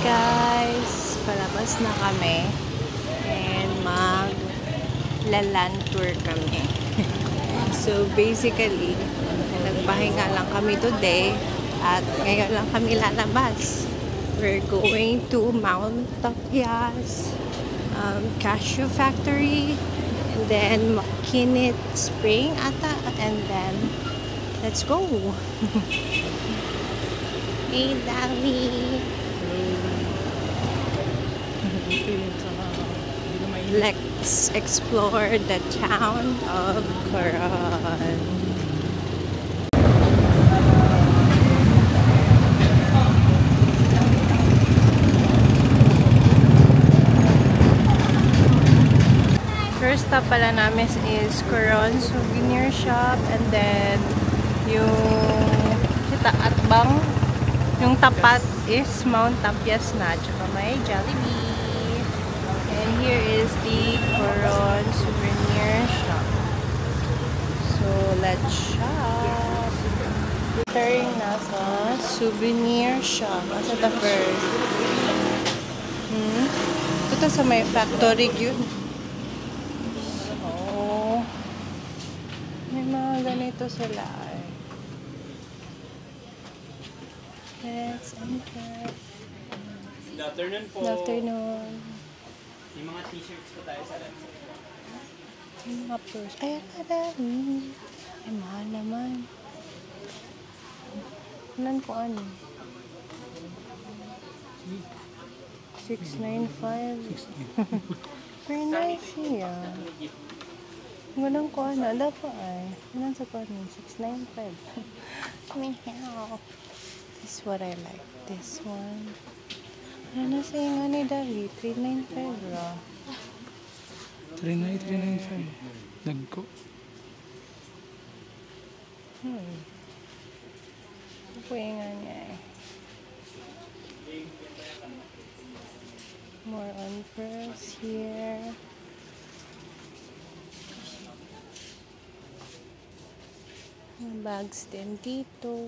Guys, palabas na kami and mag-land tour kami. So basically, nagpahinga lang kami today at ngayon lang kami lalabas. We're going to Mount Tapias Cashew Factory and then Makinit Spring ata, and then let's go. Hey Davi. Let's explore the town of Coron. First stop pala namin is Coron Souvenir Shop, and then yung Atbang, yung tapat is Mount Tapias na, tsaka may Jollibee. And here is the Coron Souvenir Shop. So let's shop. Entering na sa souvenir shop. Asa the first? Ito sa may factory yun. May mga ganito sila eh. Let's enter. Good afternoon po. Good afternoon. May mga t-shirts po tayo sa left. May mga purse. Ay, kadami. Ay, mahal naman. Ilan po ano? 695. Very nice siya. Walang ko ano. Ada po ay. Ilan sa ko ano? 695. May hell. This is what I like. This one. Ano sa yung nga ni Davi? 395 ra. 395. Nagko. Ito yung nga niya eh. More on purse here. Mga bags din dito.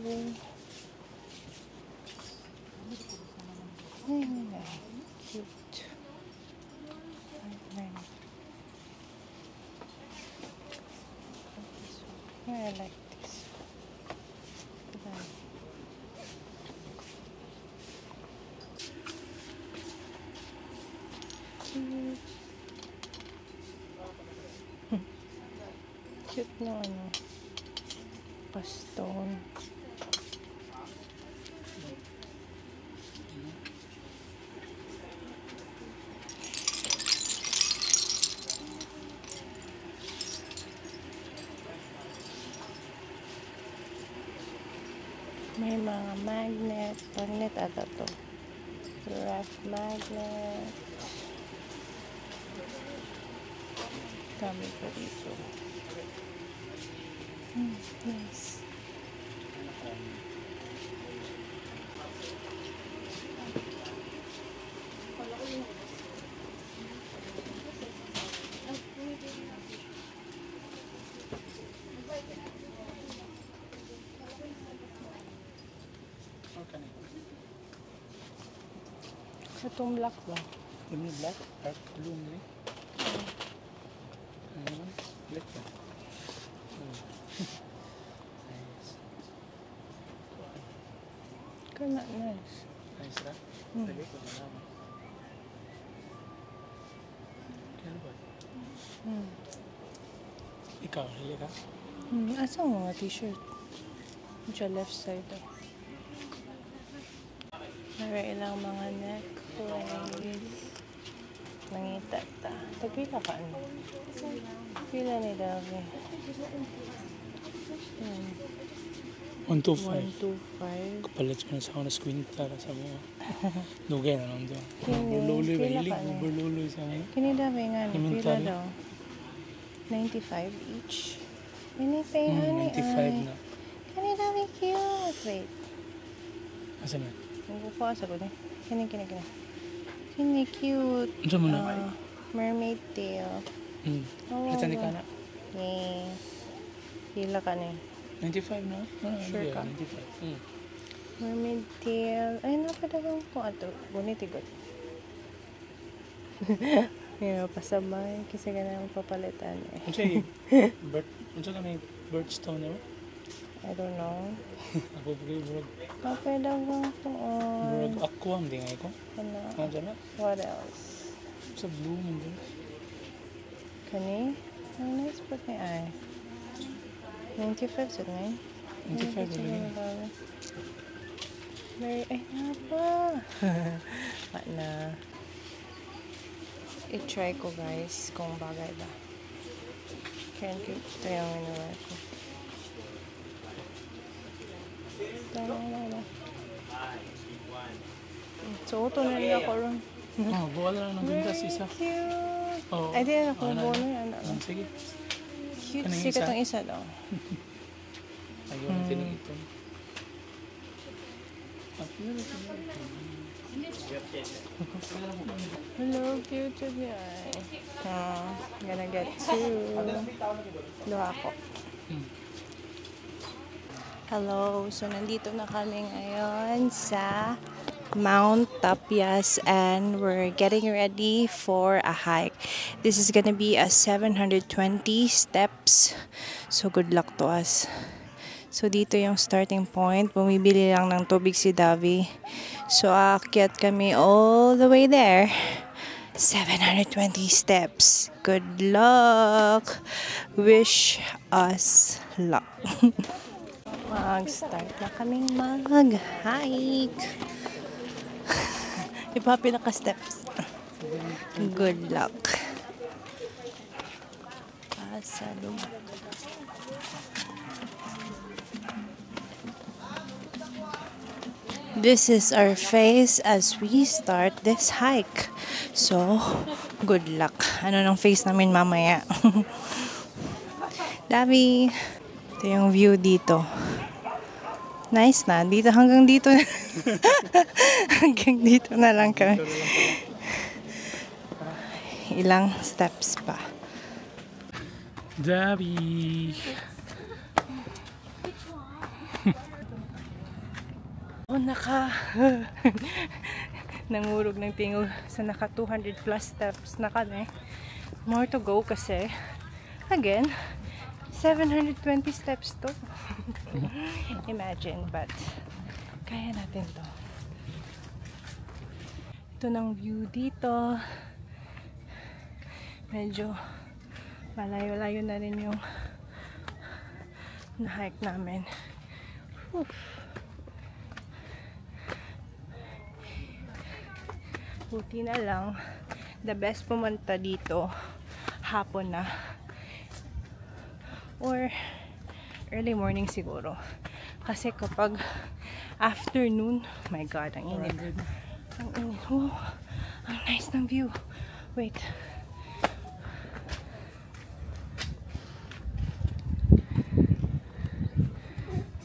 Cute. I like this. Cute. Cute na ano. Paston. May mga magnet. Magnet ata to. Ref magnet. Dami pa dito. Nice. Itong black ba? Ini black, dark blue ni. Black ba? Nice. Kana nice. Nice ra. Lagi ko na lang. Kaya ba? Ikaw, hili ka? Asa mo nga t-shirt? Sa left side ah. Para ilang mga necklace. Mangita ta. Tagpila ka ano? Pila ni Davi? 125. 125. Kapalit ko na sa ako na squinta sa mga. Dugay na lang doon. Kini, Uber-loloy ba? pila Hilig ka ni? uber-loloy sa mga. Kini Davi nga ni. Pila Elementary. daw? 95 each. Kini pay honey 95 na. Kani Davi cute. Wait. Asa na? Nagpupas ako ni. Kini. Kini cute. Ano mo na? Mermaid tail. Oh, Kita ni ka na? Yay. Pila ka ni. 95 na? Sure ka? 95. Mermaid tail. Ay, napadagang po ato. Bunitigot. Ngayon, pasabay. Kasi ganang papalitan eh. Unsa ka may birdstone mo? I don't know. Ako pagay murag Napadagang po. murag aqua hindi nga ko. Ano? Ano dyan na? What else? Sa blue mo din. Kani? Ang nice pa kay ay. 95 sa ngayon. 95 ulit. Very, ay nga pa. What na? I-try ko guys kung bagay ba. Kaya ito yung inuwi ko. Tama. So, ito na nila ko rin. Oh, buwal lang ng gintas isa. Cute. Oh. Ay, di na Ano kung bono yan. Sige. Cute. Kanang Sikat isa? ang isa daw. Ayaw na tinig ito. Hello, cute siya. Gonna get two. Duha ko. Hello, so nandito na kami ngayon sa Mount Tapias and we're getting ready for a hike. This is gonna be a 720 steps. So good luck to us. So dito yung starting point. Bumibili lang ng tubig si Davi. So aakyat kami all the way there. 720 steps. Good luck. Wish us luck. Mag-start na kaming mag-hike. Iba pinaka-steps. Good luck. Pasalubong. This is our face as we start this hike. So, good luck. Ano ng face namin mamaya? Davi! Ito yung view dito. Nice na. Dito hanggang dito. Hanggang dito na lang kami. Ilang steps pa. Dabi! Oh, nangurog ng tingog sa naka 200 plus steps na kami. More to go kasi again 720 steps to. Imagine, but kaya natin to. Ito ng view dito. Medyo malayo-layo na rin yung na-hike namin. Whew. Buti na lang, the best pumunta dito hapon na or early morning siguro, kasi kapag afternoon, my god, ang init. Ang init. Oh, ang nice ng view. Wait,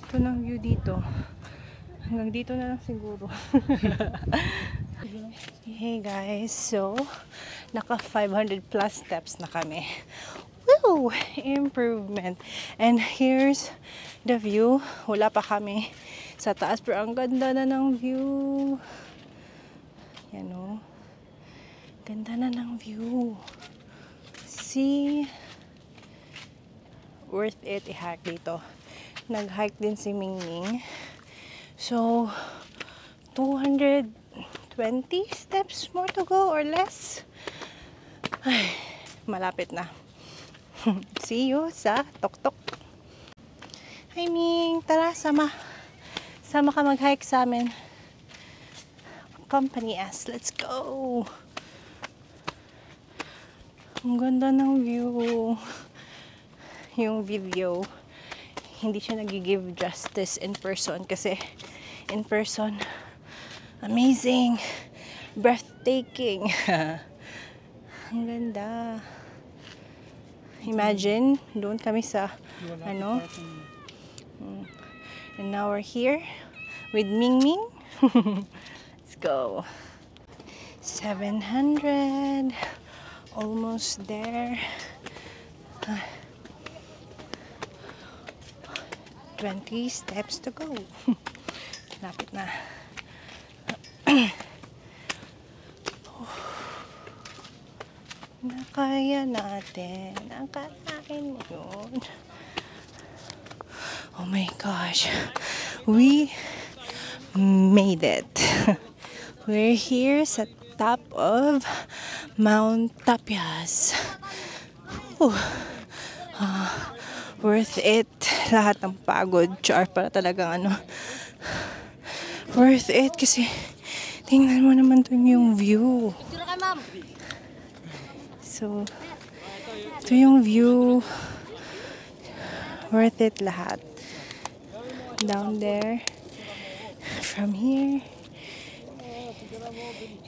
ito ng view dito. Hanggang dito na lang siguro. Hey guys, so naka 500 plus steps na kami. Woo! Improvement. And here's the view. Wala pa kami sa taas pero ang ganda na ng view. Yan o. Ganda na ng view. See? Worth it i-hike dito. Nag-hike din si Mingming. So, 220 steps more to go or less. Ay, malapit na. See you sa Tok-Tok. Hi Ming, tara sama ka mag-hike sa amin. Accompany us, let's go. Ang ganda ng view. Yung video, hindi siya nag-give justice in person kasi in person, amazing, breathtaking. Ang ganda. Imagine, doon kami sa ano. And now we're here with Mingming. Let's go. 700. Almost there. 20 steps to go. Lapit na. Nakaya natin. Nakakain mo yun. Oh my gosh. We made it. We're here sa top of Mount Tapias. Worth it. Lahat ng pagod. Char para talagang worth it kasi tingnan mo naman to yung view. So, ito yung view. Worth it lahat. Down there. From here.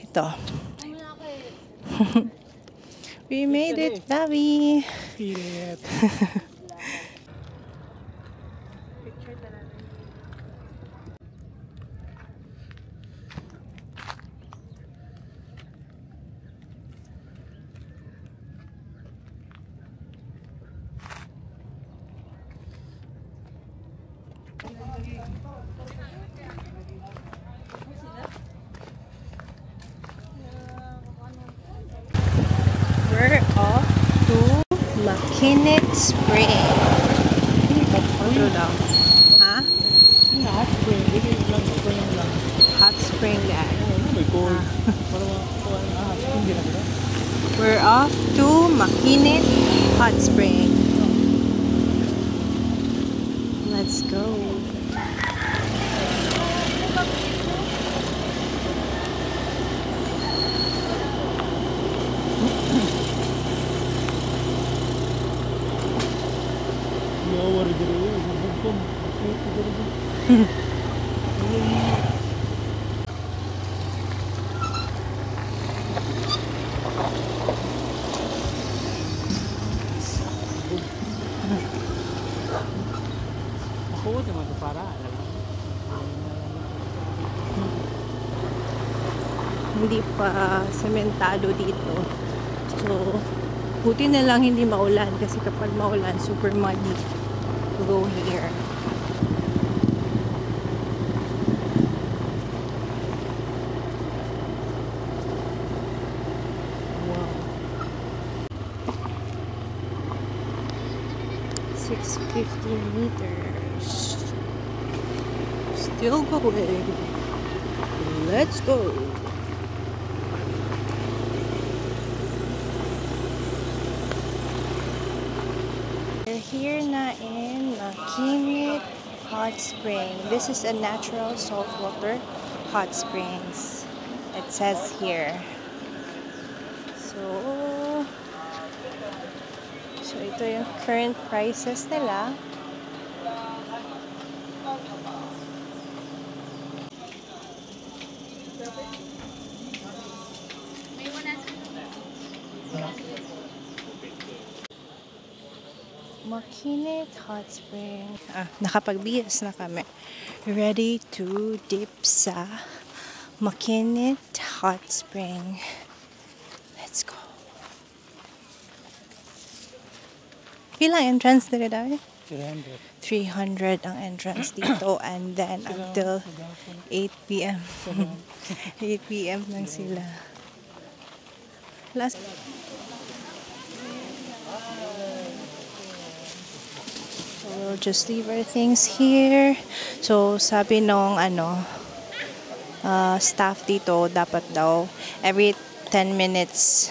Ito. We made it, Bobby. Pilit. We're off to Makinik Spring. Ano daw? Ha? Hot spring. Hot spring lang. Hot spring guys. May cold. Hot spring din ako. We're off to Makinik Hot Spring. Let's go. Lower diri. Bugtong. Ako naman ito para. Hindi pa sementado dito. So, buti na lang hindi maulan kasi kapag maulan, super muddy to go here. Wow. 650 meters. Still going. Let's go. We're here na in Makinik Hot Spring. This is a natural saltwater hot springs. It says here. So ito yung current prices nila. Makinik Hot Spring. Nakapag-BS na kami. Ready to dip sa Makinik Hot Spring. Let's go. Ilang entrance dito dahil? 300. 300 ang entrance dito and then until 8 p.m. 8 p.m. lang sila. Last we'll just leave our things here. So, sabi nung staff dito, dapat daw every 10 minutes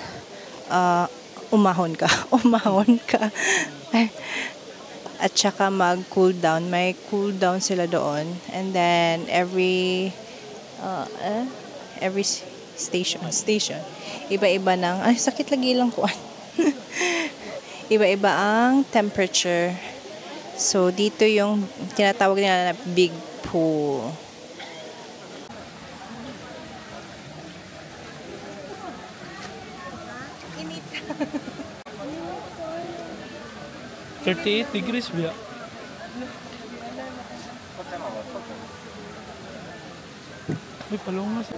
umahon ka. Umahon ka. At saka mag-cool down. May cool down sila doon. And then every station. Iba-iba ng sakit lagi lang ko. Iba-iba ang temperature. So, dito yung tinatawag nila na big pool. Init. 38 degrees biya. May palong na sa...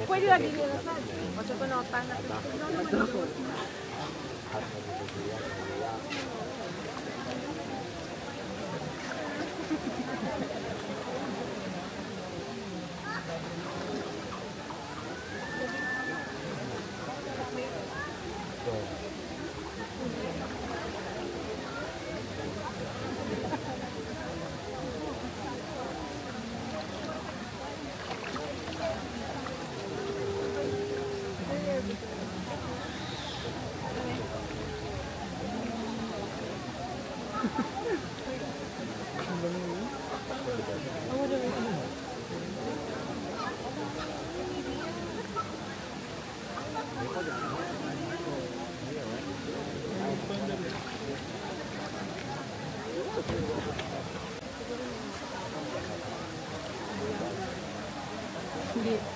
Pwede lagi nila sa. O sa panota na.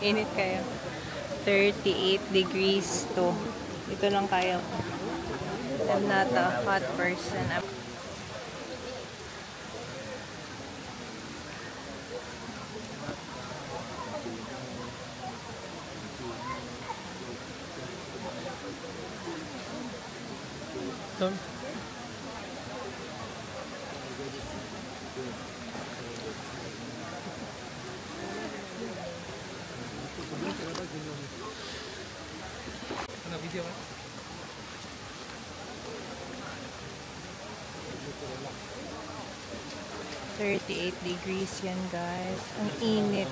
Init kayo. 38 degrees to. Ito lang kayo. I'm not a hot person. Doon. Ano, video ka? $38 yan, guys. Ang init.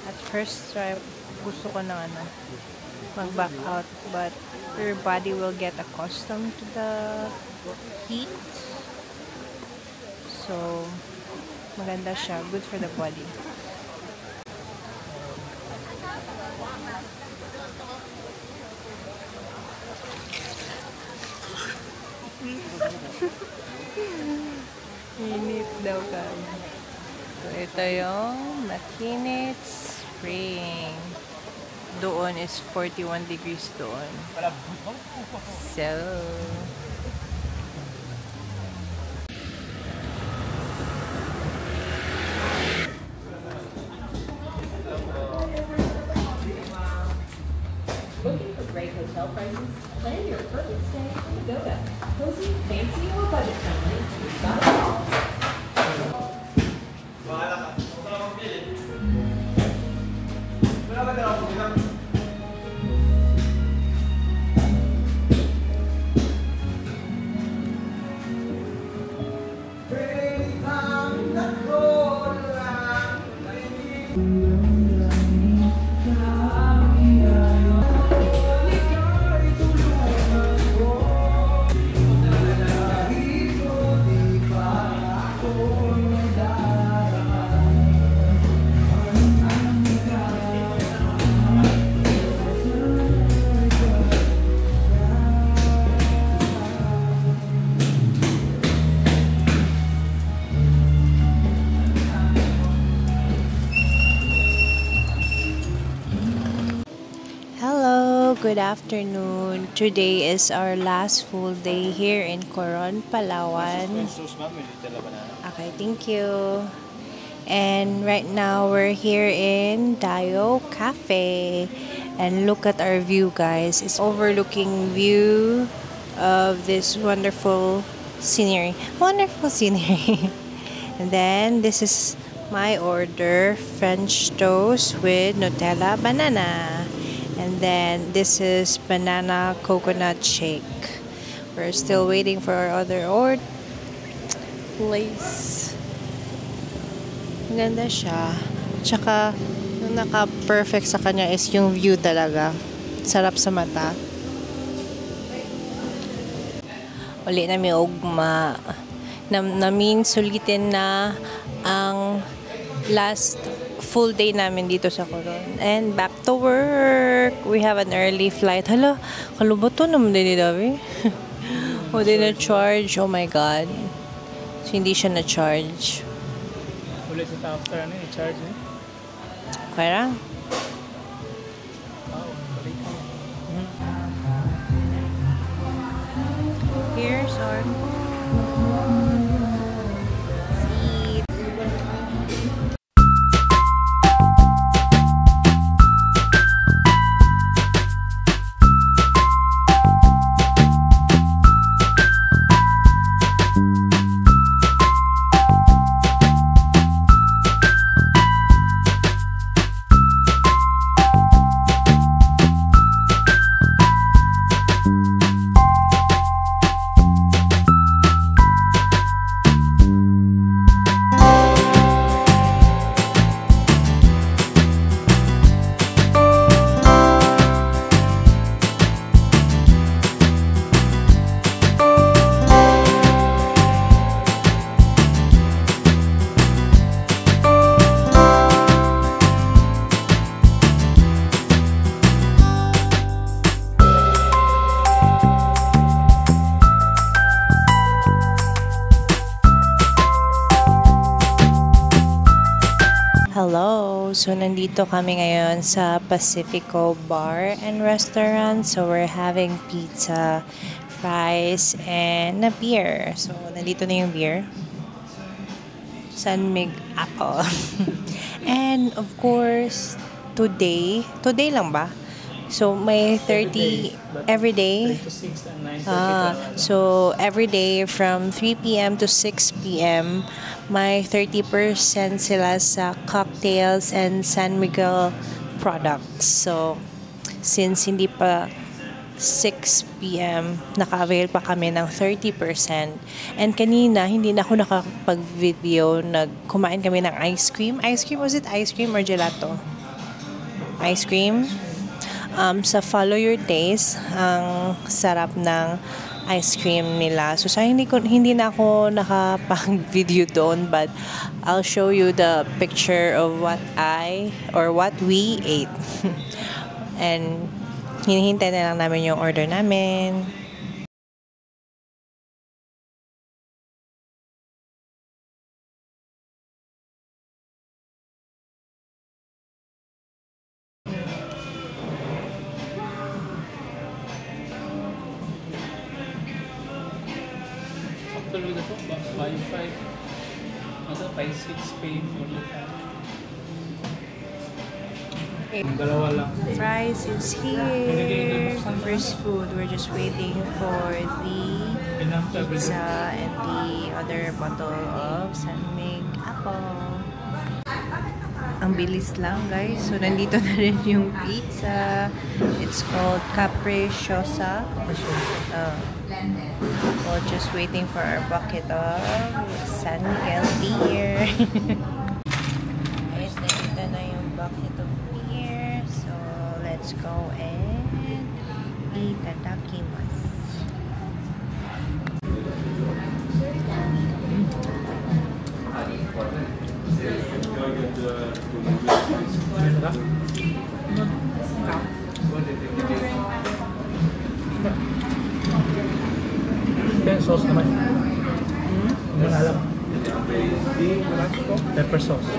At first try, gusto ko na mag-back out. But your body will get accustomed to the heat. So, maganda siya. Good for the body. Init daw kami. So, ito yung Makinit Spring. Doon is 41 degrees doon. So, Looking for great hotel prices? Plan your perfect stay in Pagoda. Cozy, fancy, or budget friendly, we've got it all. good afternoon. Today is our last full day here in Coron, Palawan. Okay, thank you. And right now we're here in Dayo Cafe. And look at our view, guys. It's overlooking view of this wonderful scenery. Wonderful scenery. And then this is my order, French toast with Nutella banana. And then this is banana coconut shake. We're still waiting for our other order. Place. Ganda siya. Tsaka, yung naka-perfect sa kanya is yung view talaga. Sarap sa mata. Uli na may ugma. Namin sulitin na ang last full day namin dito sa Coron. And back to work. We have an early flight. Hala, kalubato naman din ni Davi. O, di na-charge. Oh my God. So, hindi siya na-charge. Ulit sa after ano, i-charge eh. Kaya? Wow, balik mo. Here's our seat. Hello! So, nandito kami ngayon sa Pacifico Bar and Restaurant. So, we're having pizza, fries, and a beer. So, nandito na yung beer. San Mig Apple. And, of course, today lang ba? So, may 30 every day. 3 to 6 and 9:30 So, every day from 3 p.m. to 6 p.m., may 30% sila sa cocktails and San Miguel products. So, since hindi pa 6 p.m., naka-avail pa kami ng 30%. And kanina, hindi na ako nakapag-video. Kumain kami ng ice cream. Ice cream, was it ice cream or gelato? Ice cream. Sa Follow Your Taste, ang sarap ng ice cream nila. So, sayang hindi na ako nakapag-video doon, but I'll show you the picture of what we ate. And hinihintay na lang namin yung order namin. Actually, ito, buy 5. Nasa buy 6, pay 45. Yung dalawa lang. Fries is here. First food, we're just waiting for the pizza and the other bottle of San Mig Apple. Ang bilis lang, guys. So, nandito na rin yung pizza. It's called Capricciosa. We're just waiting for our bucket of San Miguel beer. Guys, nandito na yung bucket of beer. So, let's go and itadakimasu. Yan, sauce naman. Yan, alam. Pepper sauce.